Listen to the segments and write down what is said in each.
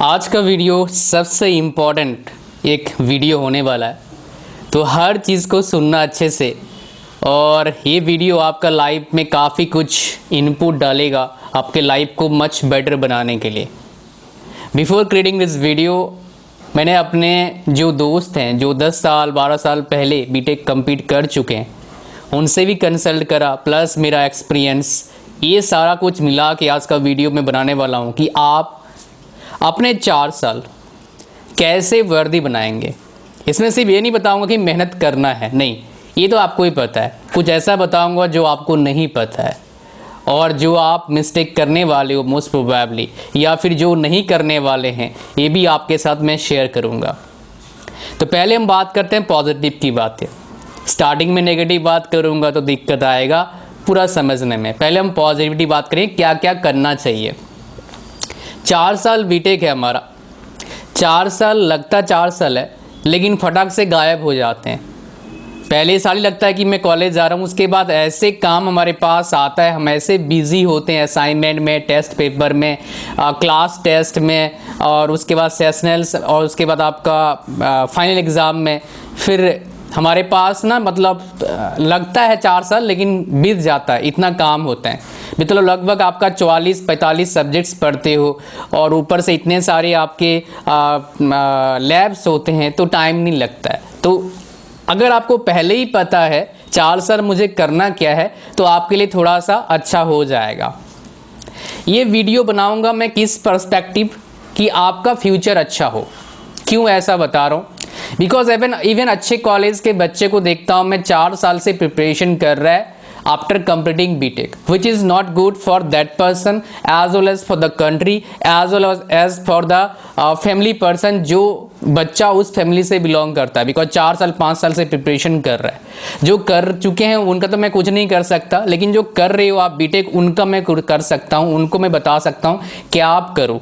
आज का वीडियो सबसे इम्पोर्टेंट एक वीडियो होने वाला है, तो हर चीज़ को सुनना अच्छे से। और ये वीडियो आपका लाइफ में काफ़ी कुछ इनपुट डालेगा आपके लाइफ को मच बेटर बनाने के लिए। बिफोर क्रिएटिंग दिस वीडियो मैंने अपने जो दोस्त हैं जो 10 साल 12 साल पहले बीटेक कंप्लीट कर चुके हैं उनसे भी कंसल्ट करा, प्लस मेरा एक्सपीरियंस, ये सारा कुछ मिला के आज का वीडियो मैं बनाने वाला हूँ कि आप अपने 4 साल कैसे वर्दी बनाएंगे। इसमें सिर्फ ये नहीं बताऊंगा कि मेहनत करना है, नहीं, ये तो आपको ही पता है। कुछ ऐसा बताऊंगा जो आपको नहीं पता है और जो आप मिस्टेक करने वाले हो मोस्ट प्रोबेबली, या फिर जो नहीं करने वाले हैं, ये भी आपके साथ मैं शेयर करूंगा। तो पहले हम बात करते हैं पॉजिटिव की बातें। स्टार्टिंग में नेगेटिव बात करूंगा तो दिक्कत आएगा पूरा समझने में। पहले हम पॉजिटिविटी बात करें, क्या क्या करना चाहिए। 4 साल बीटेक है हमारा। 4 साल लगता 4 साल है, लेकिन फटाक से गायब हो जाते हैं। पहले साल ही लगता है कि मैं कॉलेज जा रहा हूँ, उसके बाद ऐसे काम हमारे पास आता है, हम ऐसे बिजी होते हैं असाइनमेंट में, टेस्ट पेपर में, क्लास टेस्ट में, और उसके बाद सेशनल्स, और उसके बाद आपका फाइनल एग्ज़ाम में। फिर हमारे पास ना मतलब लगता है 4 साल, लेकिन बीत जाता है, इतना काम होता है। मतलब लगभग आपका 44-45 सब्जेक्ट्स पढ़ते हो और ऊपर से इतने सारे आपके लैब्स होते हैं, तो टाइम नहीं लगता है। तो अगर आपको पहले ही पता है 4 साल मुझे करना क्या है, तो आपके लिए थोड़ा सा अच्छा हो जाएगा। ये वीडियो बनाऊंगा मैं किस पर्सपेक्टिव कि आपका फ्यूचर अच्छा हो। क्यों ऐसा बता रहा हूँ? बिकॉज इवन अच्छे कॉलेज के बच्चे को देखता हूँ मैं, 4 साल से प्रिपरेशन कर रहा है after completing BTech, which is not good for that person as well as for the country as well as for the family person, जो बच्चा उस फैमिली से बिलोंग करता है। बिकॉज 4 साल 5 साल से प्रिपरेशन कर रहा है। जो कर चुके हैं उनका तो मैं कुछ नहीं कर सकता, लेकिन जो कर रहे हो आप बीटेक, उनका मैं कर सकता हूँ, उनको मैं बता सकता हूँ क्या आप करो।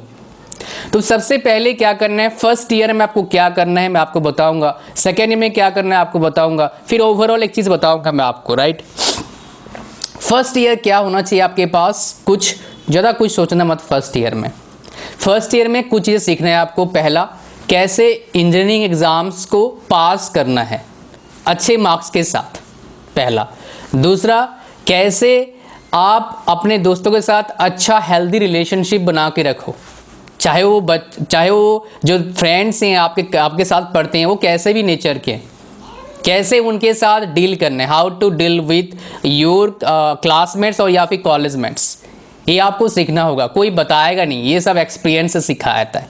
तो सबसे पहले क्या करना है, फर्स्ट ईयर में आपको क्या करना है मैं आपको बताऊंगा, सेकेंड ईयर में क्या करना है आपको बताऊंगा, फिर ओवरऑल एक चीज़ बताऊंगा मैं आपको, राइट। फर्स्ट ईयर क्या होना चाहिए आपके पास, कुछ ज़्यादा कुछ सोचना मत। फर्स्ट ईयर में कुछ चीज़ें सीखना है आपको। पहला, कैसे इंजीनियरिंग एग्ज़ाम्स को पास करना है अच्छे मार्क्स के साथ, पहला। दूसरा, कैसे आप अपने दोस्तों के साथ अच्छा हेल्दी रिलेशनशिप बना के रखो, चाहे वो जो फ्रेंड्स हैं आपके साथ पढ़ते हैं, वो कैसे भी नेचर के, कैसे उनके साथ डील करना है, how to deal with your classmates और या फिर कॉलेजमेट्स, ये आपको सीखना होगा। कोई बताएगा नहीं, ये सब एक्सपीरियंस से सिखाया जाता है।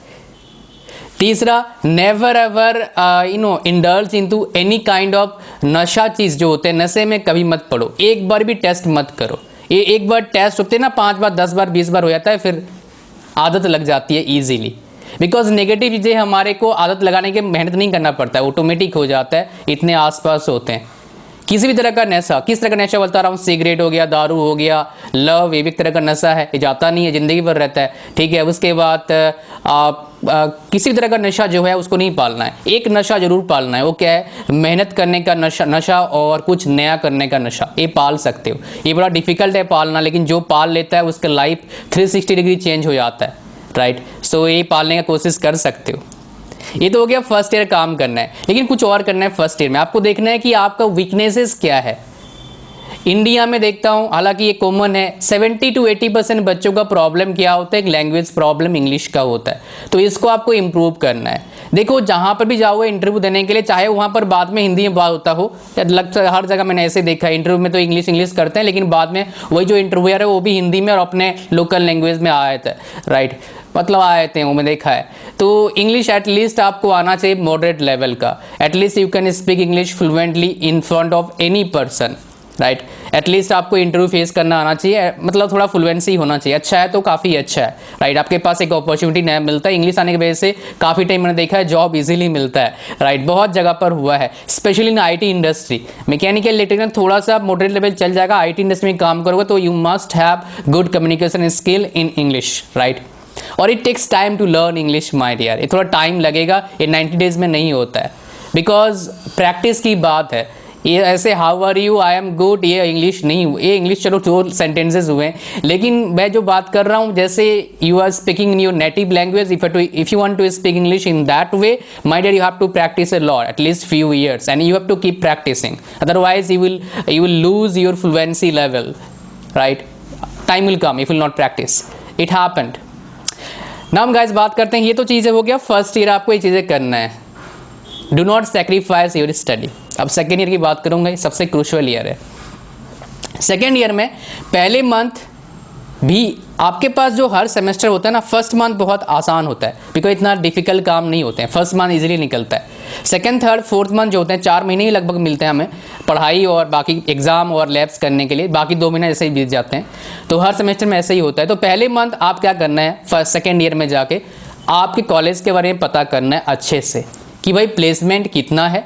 तीसरा, never ever indulge into any kind of नशा चीज़ जो होते हैं, नशे में कभी मत पड़ो। एक बार भी टेस्ट मत करो। ये एक बार टेस्ट होते हैं ना, 5 बार 10 बार 20 बार हो जाता है, फिर आदत लग जाती है ईजीली। बिकॉज नेगेटिव चीज़ें हमारे को आदत लगाने के मेहनत नहीं करना पड़ता है, ऑटोमेटिक हो जाता है, इतने आसपास होते हैं। किसी भी तरह का नशा, किस तरह का नशा बता रहा हूँ, सिगरेट हो गया, दारू हो गया, लव, ये भी एक तरह का नशा है, ये जाता नहीं है, ज़िंदगी भर रहता है, ठीक है। उसके बाद किसी भी तरह का नशा जो है उसको नहीं पालना है। एक नशा जरूर पालना है, वो क्या है, मेहनत करने का नशा और कुछ नया करने का नशा, ये पाल सकते हो। ये बड़ा डिफिकल्ट है पालना, लेकिन जो पाल लेता है उसका लाइफ 360 डिग्री चेंज हो जाता है, राइट। सो ये पालने का कोशिश कर सकते हो। ये तो हो गया फर्स्ट ईयर काम करना है, लेकिन कुछ और करना है फर्स्ट ईयर में। आपको देखना है कि आपका वीकनेसेस क्या है। इंडिया में देखता हूँ, हालांकि ये कॉमन है, 70 to 80% बच्चों का प्रॉब्लम क्या होता है, एक लैंग्वेज प्रॉब्लम इंग्लिश का होता है। तो इसको आपको इम्प्रूव करना है। देखो, जहाँ पर भी जाओगे इंटरव्यू देने के लिए, चाहे वहाँ पर बाद में हिंदी में बात होता हो, लगता है हर जगह मैंने ऐसे देखा है, इंटरव्यू में तो इंग्लिश करते हैं, लेकिन बाद में वही जो इंटरव्यूअर है वो भी हिंदी में और अपने लोकल लैंग्वेज में आए थे, राइट, मतलब आए थे, वो मैंने देखा है। तो इंग्लिश एटलीस्ट आपको आना चाहिए मॉडरेट लेवल का। At least you can speak English fluently in front of any person, right. At least आपको इंटरव्यू फेस करना आना चाहिए, मतलब थोड़ा फ्लुएंसी होना चाहिए। अच्छा है तो काफ़ी अच्छा है, राइट। आपके पास एक अपॉर्चुनिटी नया मिलता है, इंग्लिश आने की वजह से काफ़ी टाइम मैंने देखा है जॉब इजीली मिलता है, राइट। बहुत जगह पर हुआ है, specially in IT industry. Mechanical electrical थोड़ा सा मॉडरेट लेवल चल जाएगा, आईटी इंडस्ट्री में काम करोगे तो you must have good communication skill in English, right. और it takes time to learn English my dear, ये थोड़ा टाइम लगेगा, ये 90 डेज में नहीं होता है, बिकॉज प्रैक्टिस की बात है। ये ऐसे how are you, I am good, ये इंग्लिश नहीं, ये इंग्लिश चलो 2 सेंटेंसेज हुए, लेकिन मैं जो बात कर रहा हूँ जैसे you are speaking in your native language, if you want to speak English in that way, my dear, you have to practice a lot, at least few years, and you have to keep practicing, otherwise you will lose your fluency level, right? Time will come if you will not practice. It happened. Now guys बात करते हैं, ये तो चीज़ें हो गया first year आपको ये चीज़ें करना है, do not sacrifice your study. अब सेकेंड ईयर की बात करूंगा, ये सबसे क्रूशियल ईयर है। सेकेंड ईयर में पहले मंथ भी आपके पास जो हर सेमेस्टर होता है ना, फर्स्ट मंथ बहुत आसान होता है, बिकॉज इतना डिफिकल्ट काम नहीं होते हैं, फर्स्ट मंथ इजीली निकलता है। सेकेंड थर्ड फोर्थ मंथ जो होते हैं 4 महीने ही लगभग मिलते हैं हमें पढ़ाई और बाकी एग्जाम और लैब्स करने के लिए, बाकी 2 महीने ऐसे ही बीत जाते हैं। तो हर सेमेस्टर में ऐसे ही होता है। तो पहले मंथ आप क्या करना है, फर्स्ट सेकेंड ईयर में जाके आपके कॉलेज के बारे में पता करना है अच्छे से कि भाई प्लेसमेंट कितना है,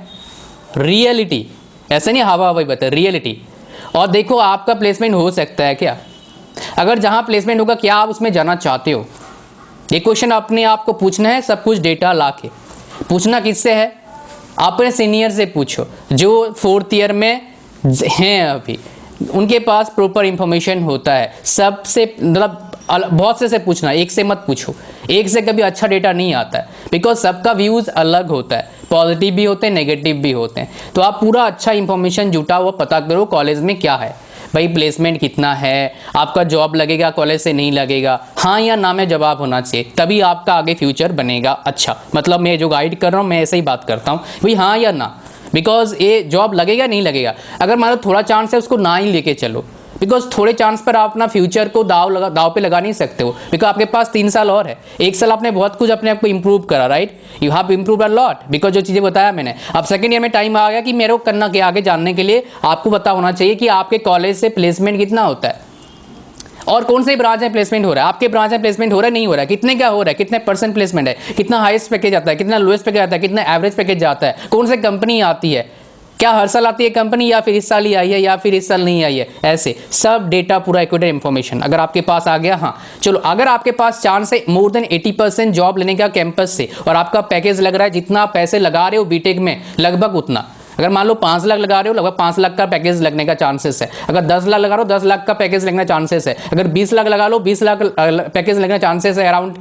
रियलिटी, ऐसे नहीं हवा हवाई बता, रियलिटी। और देखो आपका प्लेसमेंट हो सकता है क्या, अगर जहाँ प्लेसमेंट होगा क्या आप उसमें जाना चाहते हो, ये क्वेश्चन अपने आप को पूछना है। सब कुछ डेटा ला के पूछना किससे है, अपने सीनियर से पूछो जो 4th ईयर में हैं अभी, उनके पास प्रॉपर इंफॉर्मेशन होता है। सबसे मतलब बहुत से पूछना, एक से मत पूछो, एक से कभी अच्छा डेटा नहीं आता है, बिकॉज सबका व्यूज़ अलग होता है, पॉजिटिव भी होते हैं नेगेटिव भी होते हैं। तो आप पूरा अच्छा इंफॉर्मेशन जुटा हुआ पता करो कॉलेज में क्या है, भाई प्लेसमेंट कितना है, आपका जॉब लगेगा कॉलेज से नहीं लगेगा, हाँ या ना में जवाब होना चाहिए, तभी आपका आगे फ्यूचर बनेगा अच्छा। मतलब मैं जो गाइड कर रहा हूँ मैं ऐसे ही बात करता हूँ, भाई हाँ या ना, बिकॉज ये जॉब लगेगा नहीं लगेगा। अगर मान लो थोड़ा चांस है उसको ना ही लेके चलो, बिकॉज थोड़े चांस पर आप अपना फ्यूचर को दाव पे लगा नहीं सकते हो, बिकॉज आपके पास 3 साल और है। 1 साल आपने बहुत कुछ अपने आप को इंप्रूव करा, right, you have improve a lot, because जो चीज़ें बताया मैंने। अब सेकंड ईयर में टाइम आ गया कि मेरे को करना क्या, आगे जानने के लिए आपको पता होना चाहिए कि आपके कॉलेज से प्लेसमेंट कितना होता है और कौन से ब्रांच में प्लेसमेंट हो रहा है, आपके ब्रांच में प्लेसमेंट हो रहा है नहीं हो रहा है, कितने क्या हो रहा है, कितने % प्लेसमेंट है, कितना हाईएस्ट पैकेज आता है, कितना लोएस्ट पैकेज आता है, कितना एवरेज पैकेज आता है, कौन से कंपनी आती है, क्या हर साल आती है कंपनी या फिर इस साल ही आई है या फिर इस साल नहीं आई है, ऐसे सब डेटा पूरा एक्यूरेट इंफॉर्मेशन अगर आपके पास आ गया। हाँ चलो, अगर आपके पास चांस है मोर देन 80% जॉब लेने का कैंपस से और आपका पैकेज लग रहा है जितना आप पैसे लगा रहे हो बीटेक में लगभग उतना, अगर मान लो 5 लाख लगा रहे हो लगभग 5 लाख का पैकेज लगने का चांसेस है, अगर 10 लाख लगा रहे हो 10 लाख का पैकेज लगने का चांसेस है, अगर 20 लाख लगा लो 20 लाख पैकेज लगने का चांसेस है अराउंड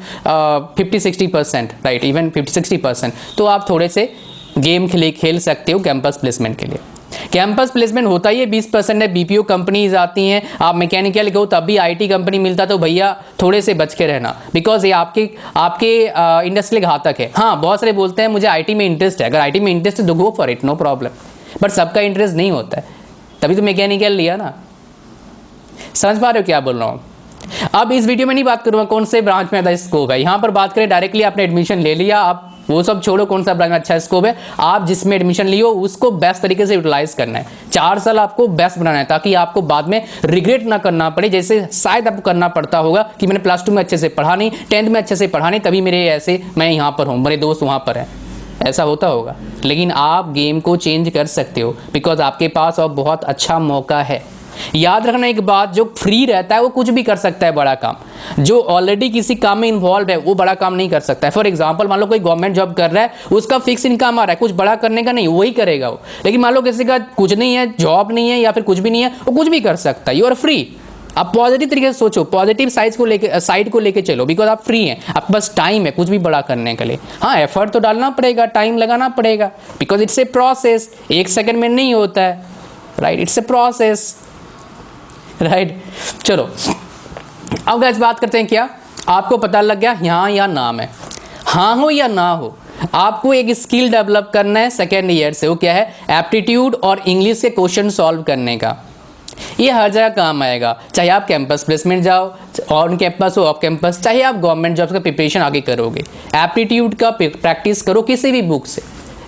50-60%, राइट, इवन 50-60%। तो आप थोड़े से गेम खेल सकते हो कैंपस प्लेसमेंट के लिए। कैंपस प्लेसमेंट होता ही है 20% है, बीपीओ कंपनीज आती हैं, आप मैकेनिकल गो तब भी आईटी कंपनी मिलता, तो भैया थोड़े से बच के रहना, बिकॉज ये आपके इंडस्ट्री घातक है। हाँ बहुत सारे बोलते हैं मुझे आईटी में इंटरेस्ट है, अगर आईटी में इंटरेस्ट है तो go for it, no problem, but सबका इंटरेस्ट नहीं होता है, तभी तो मैकेनिकल लिया ना। समझ पा रहे हो क्या बोल रहा हूँ। अब इस वीडियो में नहीं बात करूँगा कौन से ब्रांच में ज़्यादा स्कोप है, यहाँ पर बात करें डायरेक्टली आपने एडमिशन ले लिया, आप वो सब छोड़ो कौन सा ब्रांच में अच्छा स्कोप है, आप जिसमें एडमिशन लियो उसको बेस्ट तरीके से यूटिलाइज करना है। 4 साल आपको बेस्ट बनाना है ताकि आपको बाद में रिग्रेट ना करना पड़े, जैसे शायद आपको करना पड़ता होगा कि मैंने +2 में अच्छे से पढ़ा नहीं, 10th में अच्छे से पढ़ा नहीं, तभी मेरे ऐसे मैं यहाँ पर हूँ, मेरे दोस्त वहाँ पर हैं, ऐसा होता होगा। लेकिन आप गेम को चेंज कर सकते हो, बिकॉज आपके पास और बहुत अच्छा मौका है। याद रखना एक बात, जो फ्री रहता है वो कुछ भी कर सकता है बड़ा काम, जो ऑलरेडी किसी काम में इन्वॉल्व है वो बड़ा काम नहीं कर सकता है। फॉर एग्जांपल मान लो कोई गवर्नमेंट जॉब कर रहा है, उसका फिक्स इनकम आ रहा है, कुछ बड़ा करने का नहीं, वही करेगा वो। लेकिन मान लो किसी का कुछ नहीं है, जॉब नहीं है या फिर कुछ भी नहीं है, वो कुछ भी कर सकता है, यू आर फ्री। आप पॉजिटिव तरीके से सोचो, पॉजिटिव साइड को लेके चलो, बिकॉज आप फ्री हैं, आपके पास टाइम है कुछ भी बड़ा करने के लिए। हाँ एफर्ट तो डालना पड़ेगा, टाइम लगाना पड़ेगा, because it's a process, 1 second में नहीं होता है, right, it's a process, right. चलो अब गाइस बात करते हैं, क्या आपको पता लग गया यहाँ या ना में, हाँ हो या ना हो, आपको एक स्किल डेवलप करना है सेकेंड ईयर से, वो क्या है, एप्टीट्यूड और इंग्लिश के क्वेश्चन सॉल्व करने का। ये हर जगह काम आएगा, चाहे आप कैंपस प्लेसमेंट जाओ, ऑन कैंपस हो ऑफ कैंपस, चाहे आप गवर्नमेंट जॉब्स का प्रिपरेशन आगे करोगे, एप्टीट्यूड का प्रैक्टिस करो किसी भी बुक से,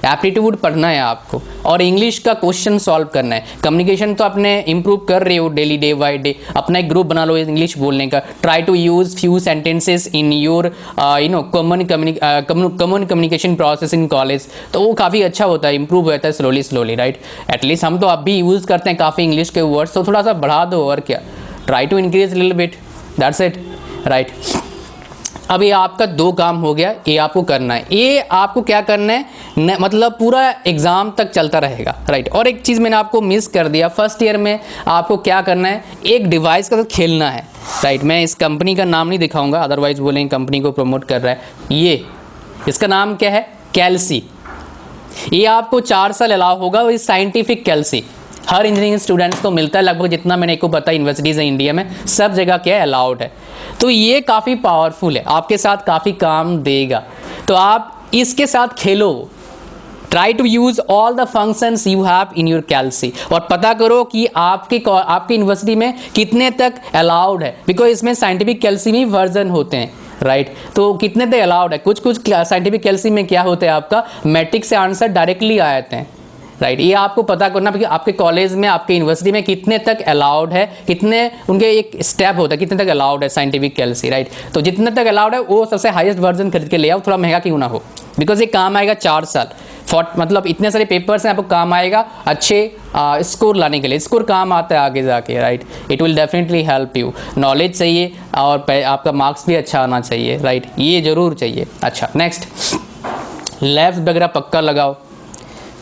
एप्टीट्यूड पढ़ना है आपको और इंग्लिश का क्वेश्चन सॉल्व करना है। कम्युनिकेशन तो आपने इंप्रूव कर रहे हो डेली, डे बाय डे, अपना एक ग्रुप बना लो इंग्लिश बोलने का, try to use few sentences in your common communication process in college, तो वो काफ़ी अच्छा होता है, इंप्रूव होता है स्लोली, राइट। एटलीस्ट हम तो अब भी यूज़ करते हैं काफ़ी इंग्लिश के वर्ड्स, तो थोड़ा सा बढ़ा दो और क्या, try to increase little bit, that's it, right. अब ये आपका 2 काम हो गया, ये आपको करना है, ये आपको क्या करना है मतलब पूरा एग्जाम तक चलता रहेगा, राइट। और एक चीज़ मैंने आपको मिस कर दिया, फर्स्ट ईयर में आपको क्या करना है, एक डिवाइस का साथ खेलना है, राइट। मैं इस कंपनी का नाम नहीं दिखाऊंगा, अदरवाइज बोलेंगे कंपनी को प्रमोट कर रहा है। ये इसका नाम क्या है, कैल्सी। ये आपको 4 साल अलाउ होगा, वो साइंटिफिक कैल्सी हर इंजीनियरिंग स्टूडेंट्स को मिलता है, लगभग जितना मैंने को पता यूनिवर्सिटीज़ है इंडिया में सब जगह क्या है, अलाउड है। तो ये काफ़ी पावरफुल है, आपके साथ काफ़ी काम देगा, तो आप इसके साथ खेलो। Try to use all the functions you have in your calci, और पता करो कि आपकी यूनिवर्सिटी में कितने तक अलाउड है, बिकॉज इसमें साइंटिफिक कैल्सी में वर्जन होते हैं, राइट। तो कितने तक अलाउड है, कुछ साइंटिफिक कैल्सी में क्या होता है, आपका मैट्रिक से आंसर डायरेक्टली आ जाते हैं, राइट। ये आपको पता करना कि आपके कॉलेज में, आपके यूनिवर्सिटी में कितने तक अलाउड है, कितने उनके एक स्टेप होता है, कितने तक अलाउड है साइंटिफिक कैल्सी, राइट। तो जितने तक अलाउड है वो सबसे हाईएस्ट वर्जन खरीद के ले आओ, थोड़ा महंगा क्यों ना हो, बिकॉज ये काम आएगा 4 साल, मतलब इतने सारे पेपर्स हैं, आपको काम आएगा अच्छे स्कोर लाने के लिए। स्कोर काम आता है आगे जाके, right. It will definitely help you. Knowledge चाहिए और आपका मार्क्स भी अच्छा आना चाहिए, राइट, ये जरूर चाहिए। अच्छा, नेक्स्ट, लैब्स वगैरह पक्का लगाओ।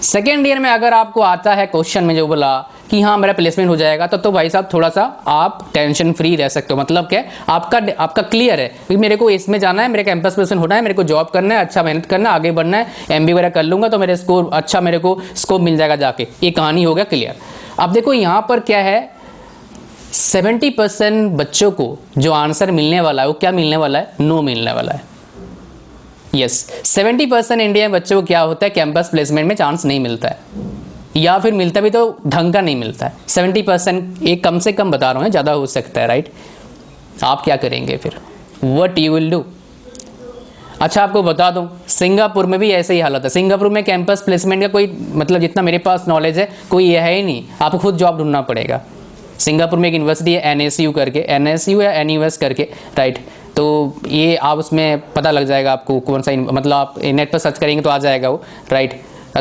सेकेंड ईयर में अगर आपको आता है क्वेश्चन में जो बोला कि हाँ मेरा प्लेसमेंट हो जाएगा, तो भाई साहब थोड़ा सा आप टेंशन फ्री रह सकते हो। मतलब क्या, आपका क्लियर है कि मेरे को इसमें जाना है, मेरे कैंपस प्लेसमेंट होना है, मेरे को जॉब करना है, अच्छा मेहनत करना है, आगे बढ़ना है, एमबीए वगैरह कर लूँगा तो मेरे स्कोर अच्छा, मेरे को स्कोप मिल जाएगा जाके, ये कहानी हो गया क्लियर। अब देखो यहाँ पर क्या है, 70% बच्चों को जो आंसर मिलने वाला है वो क्या मिलने वाला है, नो मिलने वाला है। यस, 70% इंडिया में बच्चों को क्या होता है, कैंपस प्लेसमेंट में चांस नहीं मिलता है, या फिर मिलता भी तो ढंग का नहीं मिलता है। 70% एक कम से कम बता रहा हूँ, ज़्यादा हो सकता है, राइट। आप क्या करेंगे फिर, व्हाट यू विल डू। अच्छा, आपको बता दूं सिंगापुर में भी ऐसे ही हालत है। सिंगापुर में कैंपस प्लेसमेंट का कोई मतलब, जितना मेरे पास नॉलेज है, कोई ये है ही नहीं, आपको खुद जॉब ढूंढना पड़ेगा। सिंगापुर में एक यूनिवर्सिटी है NSU करके, NSU या NUS करके, राइट। तो ये आप उसमें पता लग जाएगा आपको कौन सा, मतलब आप नेट पर सर्च करेंगे तो आ जाएगा वो, राइट।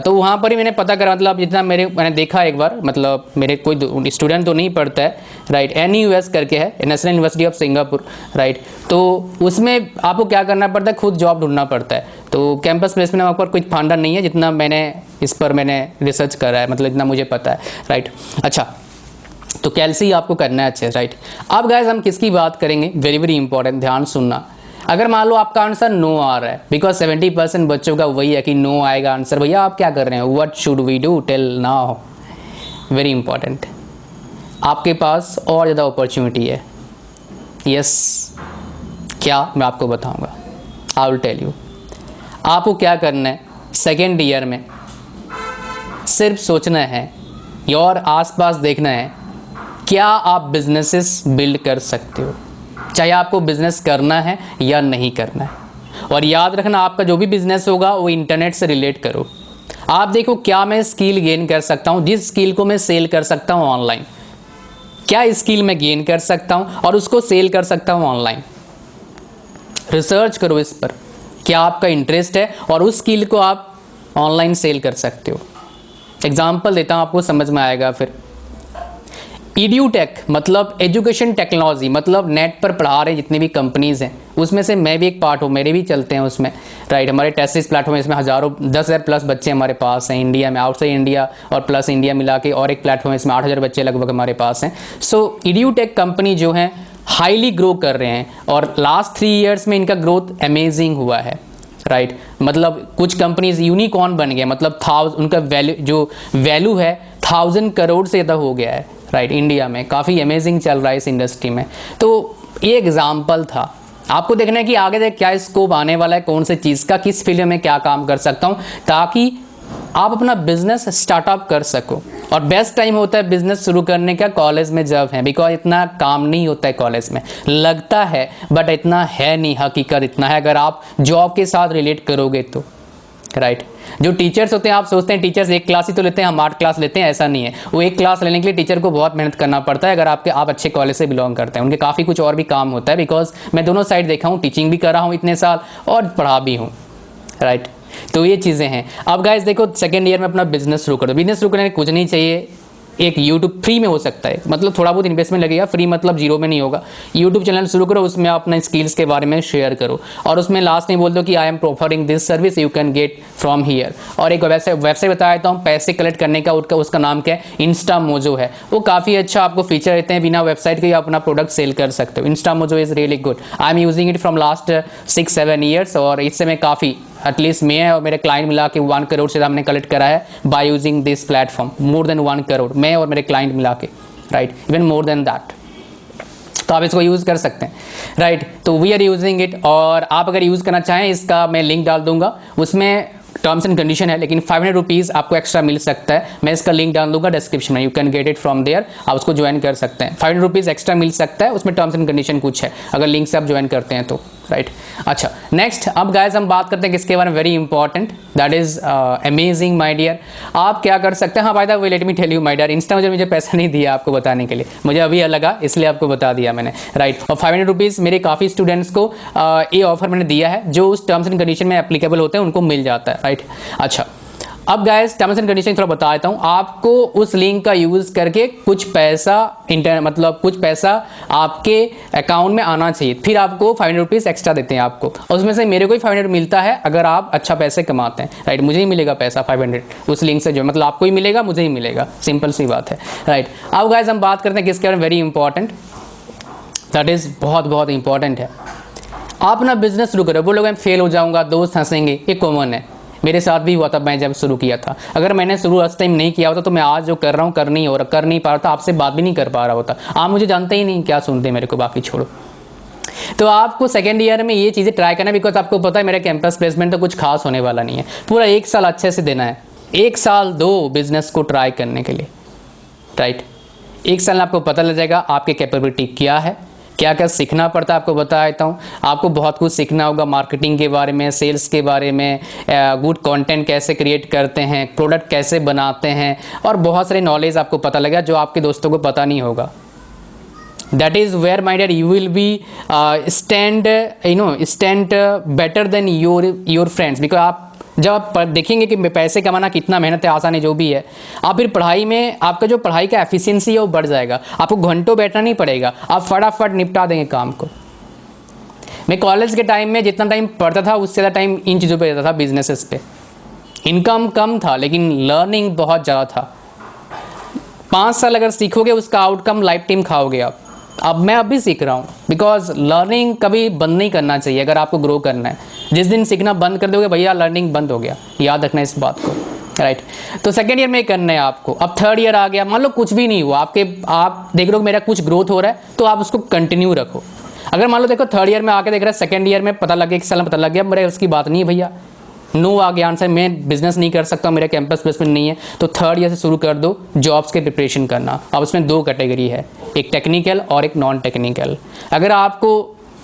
तो वहाँ पर ही मैंने पता करा, मतलब जितना मैंने देखा एक बार, मतलब मेरे कोई स्टूडेंट तो नहीं पढ़ता है, राइट। NUS करके है, national university of Singapore, right. तो उसमें आपको क्या करना पड़ता है, खुद जॉब ढूंढना पड़ता है। तो कैंपस प्लेसमेंट वहाँ पर कोई फंडा नहीं है, जितना इस पर मैंने रिसर्च करा है, मतलब इतना मुझे पता है, राइट। अच्छा, तो कैल्सी आपको करना है अच्छे, राइट। अब गाइस हम किसकी बात करेंगे, वेरी वेरी इंपॉर्टेंट, ध्यान सुनना। अगर मान लो आपका आंसर नो आ रहा है, बिकॉज 70% बच्चों का वही है कि नो आएगा आंसर, भैया आप क्या कर रहे हैं, what should we do, till now. Very important, आपके पास और ज़्यादा अपॉर्चुनिटी है। यस, क्या, मैं आपको बताऊंगा, आई विल टेल यू। आपको क्या करना है, सेकेंड ईयर में सिर्फ सोचना है और आसपास देखना है क्या आप बिजनेसेस बिल्ड कर सकते हो, चाहे आपको बिजनेस करना है या नहीं करना है। और याद रखना, आपका जो भी बिजनेस होगा वो इंटरनेट से रिलेट करो। आप देखो क्या मैं स्किल गेन कर सकता हूँ, जिस स्किल को मैं सेल कर सकता हूँ ऑनलाइन, क्या स्किल मैं गेन कर सकता हूँ और उसको सेल कर सकता हूँ ऑनलाइन। रिसर्च करो इस पर, क्या आपका इंटरेस्ट है और उस स्किल को आप ऑनलाइन सेल कर सकते हो। एग्जाम्पल देता हूँ, आपको समझ में आएगा फिर। EduTech मतलब एजुकेशन टेक्नोलॉजी, मतलब नेट पर पढ़ा रहे जितनी भी कंपनीज़ हैं, उसमें से मैं भी एक पार्ट हूँ, मेरे भी चलते हैं उसमें, राइट। हमारे टेस्टिस प्लेटफॉर्म है, इसमें हज़ारों 10,000 प्लस बच्चे हमारे पास हैं इंडिया में, आउटसाइड इंडिया और प्लस इंडिया मिला के, और एक प्लेटफॉर्म है इसमें 8,000 बच्चे लगभग हमारे पास हैं। सो EduTech कंपनी जो है हाईली ग्रो कर रहे हैं, और लास्ट 3 ईयर्स में इनका ग्रोथ अमेजिंग हुआ है, राइट। मतलब कुछ कंपनीज यूनिकॉर्न बन गए, मतलब उनका वैल्यू है 1000 करोड़ से ज़्यादा हो गया है, राइट। इंडिया में काफ़ी अमेजिंग चल रहा है इस इंडस्ट्री में। तो ये एग्जाम्पल था, आपको देखना है कि आगे देख क्या स्कोप आने वाला है, कौन से चीज़ का, किस फील्ड में क्या काम कर सकता हूँ, ताकि आप अपना बिजनेस स्टार्टअप कर सको। और बेस्ट टाइम होता है बिजनेस शुरू करने का कॉलेज में जब है, बिकॉज इतना काम नहीं होता है कॉलेज में, लगता है बट इतना है नहीं, हकीकत इतना है अगर आप जॉब के साथ रिलेट करोगे तो, राइट। जो टीचर्स होते हैं, आप सोचते हैं टीचर्स एक क्लास ही तो लेते हैं, हम 8 क्लास लेते हैं, ऐसा नहीं है। वो एक क्लास लेने के लिए टीचर को बहुत मेहनत करना पड़ता है, अगर आप अच्छे कॉलेज से बिलोंग करते हैं। उनके काफ़ी कुछ और भी काम होता है, बिकॉज मैं दोनों साइड देखा हूँ, टीचिंग भी कर रहा हूँ इतने साल और पढ़ा भी हूँ, राइट। तो ये चीज़ें हैं। अब गाइस देखो, सेकेंड ईयर में अपना बिजनेस शुरू करो। बिजनेस शुरू करने में कुछ नहीं चाहिए, एक यूट्यूब फ्री में हो सकता है, मतलब थोड़ा बहुत इन्वेस्टमेंट लगेगा, फ्री मतलब जीरो में नहीं होगा। यूट्यूब चैनल शुरू करो, उसमें अपना स्किल्स के बारे में शेयर करो और उसमें लास्ट में बोल दो कि I am offering this service, you can get from here. और एक वेबसाइट बता देता हूँ पैसे कलेक्ट करने का, उसका नाम क्या है, इंस्टामोजो है। वो काफ़ी अच्छा आपको फीचर देते हैं, बिना वेबसाइट के अपना प्रोडक्ट सेल कर सकते हो। Instamojo is really good, I am using it from last 6-7 years और इससे मैं काफ़ी एटलीस्ट मैं और मेरे क्लाइंट मिला के 1 करोड़ से हमने कलेक्ट करा है by using this platform, more than 1 crore मैं और मेरे क्लाइंट मिला के, right, even more than that. तो आप इसको यूज़ कर सकते हैं, राइट। तो वी आर यूजिंग इट और आप अगर यूज़ करना चाहें इसका मैं लिंक डाल दूंगा, उसमें टर्म्स एंड कंडीशन है, लेकिन 500 रुपीज़ आपको एक्स्ट्रा मिल सकता है। मैं इसका लिंक डाल दूंगा डिस्क्रिप्शन में, you can get it from there, आप उसको ज्वाइन कर सकते हैं। 500 रुपीज़ एक्स्ट्रा मिल सकता है, उसमें टर्म्स एंड कंडीशन कुछ है अगर लिंक से आप ज्वाइन करते हैं तो, राइट। अच्छा, नेक्स्ट अब गाइस हम बात करते हैं किसके बारे में, very important, that is amazing my dear. आप क्या कर सकते हैं, हाँ by the way let me tell you my dear, Insta मुझे पैसा नहीं दिया आपको बताने के लिए, मुझे अभी लगा इसलिए आपको बता दिया मैंने, राइट। और 500 रुपीज़ मेरे काफ़ी स्टूडेंट्स को ये ऑफर मैंने दिया है, जो उस टर्म्स एंड कंडीशन में एप्लीकेबल होते हैं उनको मिल जाता है, राइट। अच्छा, अब गाइस टर्म्स एंड कंडीशन थोड़ा बता देता हूँ आपको। उस लिंक का यूज़ करके कुछ पैसा मतलब कुछ पैसा आपके अकाउंट में आना चाहिए, फिर आपको 500 रुपीज़ एक्स्ट्रा देते हैं आपको, और उसमें से मेरे को ही 500 मिलता है अगर आप अच्छा पैसे कमाते हैं, राइट। मुझे ही मिलेगा पैसा 500 उस लिंक से, जो मतलब आपको ही मिलेगा मुझे ही मिलेगा, सिंपल सी बात है, राइट। अब गाइस हम बात करते हैं किसके बारे में, वेरी इंपॉर्टेंट, दैट इज़ बहुत इंपॉर्टेंट है। आप ना बिजनेस शुरू करो, बोलोगे मैं फेल हो जाऊँगा, दोस्त हंसेंगे, ये कॉमन है, मेरे साथ भी हुआ था। मैं जब शुरू किया था, अगर मैंने शुरू उस टाइम नहीं किया होता तो मैं आज जो कर रहा हूँ कर नहीं पा रहा था, आपसे बात भी नहीं कर पा रहा होता, आप मुझे जानते ही नहीं, क्या सुनते मेरे को, बाकी छोड़ो। तो आपको सेकेंड ईयर में ये चीज़ें ट्राई करना है, बिकॉज आपको पता है मेरा कैंपस प्लेसमेंट तो कुछ खास होने वाला नहीं है, पूरा 1 साल अच्छे से देना है, 1 साल दो बिजनेस को ट्राई करने के लिए, राइट। 1 साल में आपको पता लग जाएगा आपकी कैपेबिलिटी क्या है, क्या क्या सीखना पड़ता है, आपको बता देता हूँ। आपको बहुत कुछ सीखना होगा मार्केटिंग के बारे में, सेल्स के बारे में, गुड कंटेंट कैसे क्रिएट करते हैं, प्रोडक्ट कैसे बनाते हैं, और बहुत सारे नॉलेज आपको पता लगेगा जो आपके दोस्तों को पता नहीं होगा। That is where my dear you will be stand better than your friends, because आप जब आप देखेंगे कि पैसे कमाना कितना मेहनत है, आसान है, जो भी है, आप फिर पढ़ाई में आपका जो पढ़ाई का एफिशिएंसी है वो बढ़ जाएगा, आपको घंटों बैठना नहीं पड़ेगा, आप फटाफट निपटा देंगे काम को। मैं कॉलेज के टाइम में जितना टाइम पढ़ता था उससे ज़्यादा टाइम इन चीज़ों पे देता था, बिजनेसेस पे। इनकम कम था लेकिन लर्निंग बहुत ज़्यादा था। 5 साल अगर सीखोगे उसका आउटकम लाइफ टाइम खाओगे आप। अब मैं अभी सीख रहा हूँ, बिकॉज लर्निंग कभी बंद नहीं करना चाहिए अगर आपको ग्रो करना है। जिस दिन सीखना बंद कर दोगे भैया लर्निंग बंद हो गया, याद रखना इस बात को, राइट। तो सेकेंड ईयर में करना है आपको। अब थर्ड ईयर आ गया, मान लो कुछ भी नहीं हुआ, आप देख रहे हो मेरा कुछ ग्रोथ हो रहा है तो आप उसको कंटिन्यू रखो। अगर मान लो देखो थर्ड ईयर में आके देख रहा है, सेकेंड ईयर में पता लग गया, 1 साल में पता लग गया, मेरे उसकी बात नहीं है भैया, नो आ गया आंसर, मैं बिजनेस नहीं कर सकता, मेरा कैंपस प्लेसमेंट नहीं है, तो थर्ड ईयर से शुरू कर दो जॉब्स के प्रिपरेशन करना। अब उसमें 2 कैटेगरी है, एक टेक्निकल और एक नॉन टेक्निकल। अगर आपको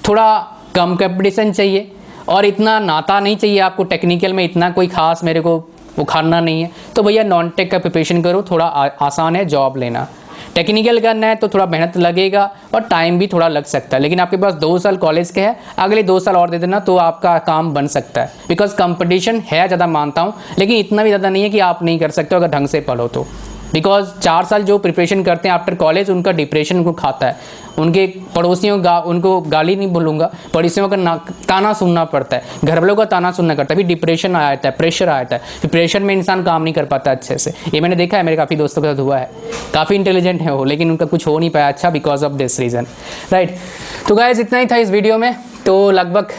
थोड़ा कम कंपटीशन चाहिए और इतना नाता नहीं चाहिए आपको, टेक्निकल में इतना कोई खास मेरे को उखाड़ना नहीं है, तो भैया नॉन टेक का प्रिपरेशन करो, थोड़ा आसान है जॉब लेना। टेक्निकल करना है तो थोड़ा मेहनत लगेगा और टाइम भी थोड़ा लग सकता है, लेकिन आपके पास 2 साल कॉलेज के हैं, अगले 2 साल और दे देना तो आपका काम बन सकता है। बिकॉज कंपटीशन है ज़्यादा, मानता हूँ, लेकिन इतना भी ज़्यादा नहीं है कि आप नहीं कर सकते अगर ढंग से पढ़ो तो। बिकॉज 4 साल जो प्रिपरेशन करते हैं आफ्टर कॉलेज, उनका डिप्रेशन उनको खाता है, उनके पड़ोसियों उनको गाली नहीं बोलूँगा, पड़ोसियों का ताना सुनना पड़ता है, घर वालों का ताना सुनना पड़ता है, फिर डिप्रेशन आ जाता है, प्रेशर आ जाता है, फिर प्रेशर में इंसान काम नहीं कर पाता अच्छे से। ये मैंने देखा है, मेरे काफ़ी दोस्तों के साथ हुआ है, काफ़ी इंटेलिजेंट है वो, लेकिन उनका कुछ हो नहीं पाया अच्छा because of this reason, right. तो गाइस इतना ही था इस वीडियो में, तो लगभग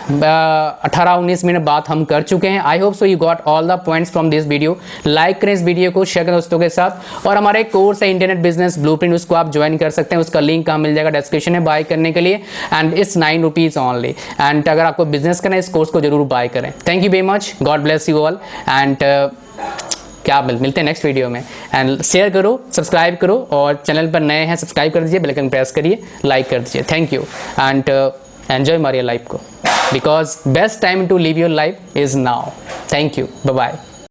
18-19 मिनट बात हम कर चुके हैं। I hope so you got all the points from this video. Like करें इस वीडियो को, शेयर करें दोस्तों के साथ, और हमारे कोर्स है इंटरनेट बिजनेस ब्लूप्रिंट, उसको आप ज्वाइन कर सकते हैं, उसका लिंक कहाँ मिल जाएगा, डिस्क्रिप्शन में, बाय करने के लिए, and it's 9 rupees only. And अगर आपको बिजनेस करना है इस कोर्स को जरूर बाय करें। Thank you very much, God bless you all, and क्या मिलते हैं नेक्स्ट वीडियो में। एंड शेयर करो, सब्सक्राइब करो, और चैनल पर नए हैं सब्सक्राइब कर दीजिए, बेल आइकन प्रेस करिए, लाइक कर दीजिए। Thank you, and enjoy your life ko, because best time to live your life is now. Thank you, bye bye.